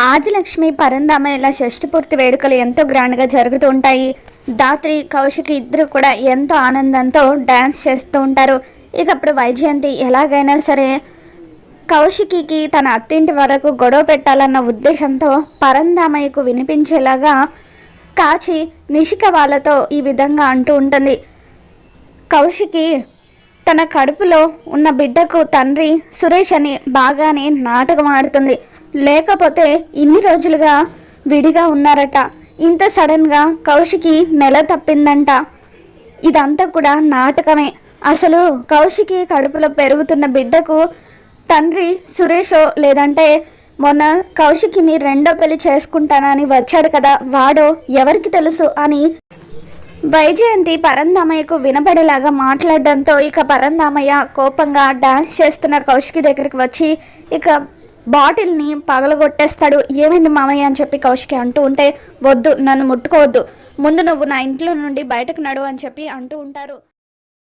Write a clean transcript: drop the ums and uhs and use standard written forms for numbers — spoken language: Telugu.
ఆదిలక్ష్మి పరంధామయ్యల షష్ఠపూర్తి వేడుకలు ఎంతో గ్రాండ్గా జరుగుతూ ఉంటాయి. దాత్రి కౌశికి ఇద్దరు కూడా ఎంతో ఆనందంతో డ్యాన్స్ చేస్తూ ఉంటారు. ఇక అప్పుడు వైజయంతి ఎలాగైనా సరే కౌశికి తన అత్తింటి వరకు గొడవ పెట్టాలన్న ఉద్దేశంతో పరంధామయ్యకు వినిపించేలాగా కాచి నిషిక వాళ్ళతో ఈ విధంగా అంటూ ఉంటుంది. కౌశికి తన కడుపులో ఉన్న బిడ్డకు తండ్రి సురేష్ అని బాగానే నాటకం ఆడుతుంది. లేకపోతే ఇన్ని రోజులుగా విడిగా ఉన్నారట. ఇంత సడన్గా కౌశికి నెల తప్పిందంట. ఇదంతా కూడా నాటకమే. అసలు కౌశికి కడుపులో పెరుగుతున్న బిడ్డకు తండ్రి సురేషో లేదంటే మొన్న కౌశికిని రెండో పెళ్లి చేసుకుంటానని వచ్చాడు కదా వాడో ఎవరికి తెలుసు అని వైజయంతి పరంధామయ్యకు వినపడేలాగా మాట్లాడడంతో ఇక పరంధామయ్య కోపంగా డాన్స్ చేస్తున్న కౌశికి దగ్గరికి వచ్చి ఇక బాటిల్ని పగలగొట్టేస్తాడు. ఏమైంది మామయ్య అని చెప్పి కౌశికి అంటూ ఉంటే, వద్దు నన్ను ముట్టుకోవద్దు, ముందు నువ్వు నా ఇంట్లో నుండి బయటకు నడు అని చెప్పి అంటూ ఉంటారు.